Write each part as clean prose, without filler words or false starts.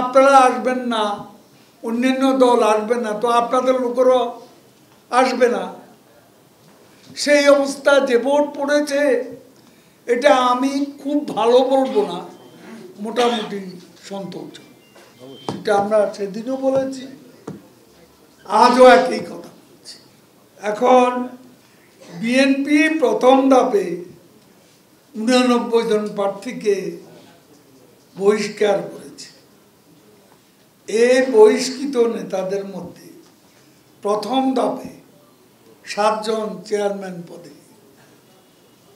আপনারা আসবেন না, অন্যান্য দল আসবে না, তো আপনাদের লোকেরা আসবে না। সেই অবস্থা যে ভোট পড়েছে, এটা আমি খুব ভালো বলবো না, মোটামুটি সন্তোষ। এটা আমরা সেদিনও বলেছি, আজও একই কথা বলছি। এখন বিএনপি প্রথম ধাপে 89 জন প্রার্থীকে বহিষ্কার করেছে। এই বহিষ্কৃত নেতাদের মধ্যে প্রথম ধাপে 7 জন চেয়ারম্যান পদে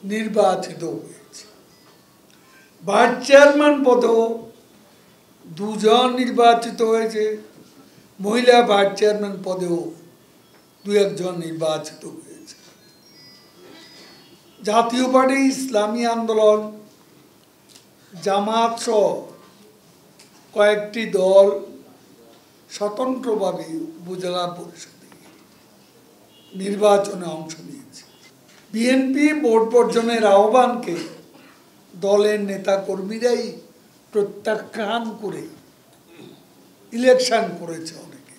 নির্বাচিত হয়েছে। ভাইস চেয়ারম্যান পদেও 2 জন নির্বাচিত হয়েছে, মহিলা ভাইস চেয়ারম্যান পদেও 2-1 জন নির্বাচিত হয়েছে। জাতীয় পার্টি, ইসলামী আন্দোলন, জামাত সহ কয়েকটি দল স্বতন্ত্রভাবে উপজেলা পরিষদে নির্বাচনে অংশ নিয়েছে। বিএনপি ভোট বর্জনের আহ্বানকে দলের নেতা কর্মীরাই প্রত্যাখ্যান করে ইলেকশন করেছে অনেকে,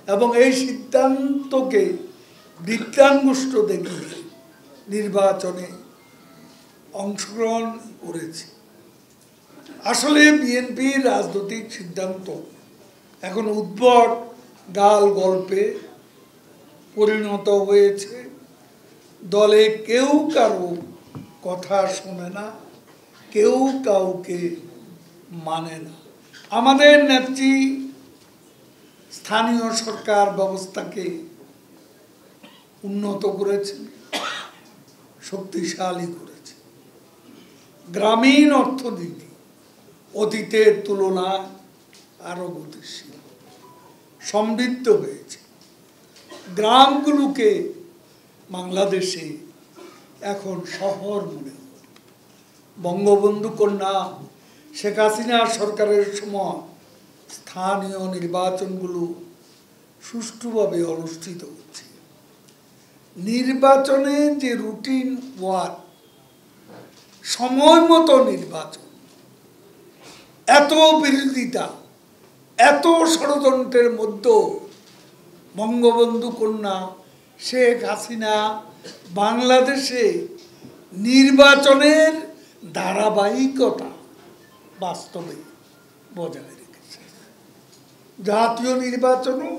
এবং এই সিদ্ধান্তকে বিজ্ঞানগুষ্ট দেখিয়ে নির্বাচনে অংশগ্রহণ করেছে। আসলে বিএনপির রাজনৈতিক সিদ্ধান্ত এখন উদ্ভট গাল গল্পে পরিণত হয়েছে। দলে কেউ কারো কথা শোনে না, কেউ কাউকে মানে না। আমাদের নেত্রী স্থানীয় সরকার ব্যবস্থাকে উন্নত করেছে, শক্তিশালী করেছে। গ্রামীণ অর্থনীতি অতীতের তুলনায় আরো গতিশীল, সমৃদ্ধ হয়েছে। গ্রামগুলোকে বাংলাদেশে এখন শহর মনে হয়। বঙ্গবন্ধু কন্যা শেখ হাসিনা সরকারের সময় স্থানীয় নির্বাচনগুলো সুষ্ঠুভাবে অনুষ্ঠিত হচ্ছে। নির্বাচনে যে রুটিন ওয়ার্ক, সময় মতো নির্বাচন, এত বিরোধিতা, এত ষড়যন্ত্রের মধ্যেও বঙ্গবন্ধু কন্যা শেখ হাসিনা বাংলাদেশে নির্বাচনের ধারাবাহিকতা বাস্তবে বজায় রেখেছে। জাতীয় নির্বাচনও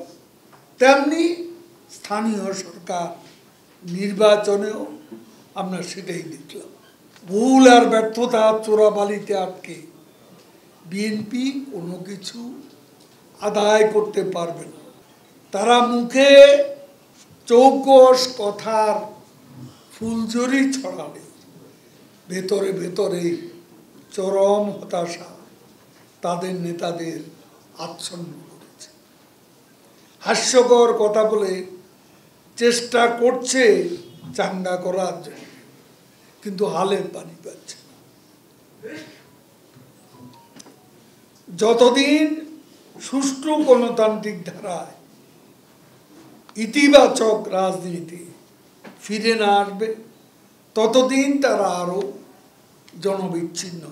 তেমনি, স্থানীয় সরকার নির্বাচনেও আমরা সেটাই দেখলাম। ভুল আর ব্যর্থতা চোরাবালিতে আটকে বিএনপি কোনো কিছু আদায় করতে পারবে না। তারা মুখে চৌকস কথার ফুলঝুরি ছড়ালে ভেতরে ভেতরে চরম হতাশা তাদের নেতাদের আচ্ছন্ন করেছে। হাস্যকর কথা বলে চেষ্টা করছে চাঙ্গা করার জন্য, কিন্তু হালের পানি পাচ্ছে না। যতদিন সুষ্ঠু গণতান্ত্রিক ধারায় ইতিবাচক রাজনীতি ফিরে না আসবে, ততদিন তারা আরো জনবিচ্ছিন্ন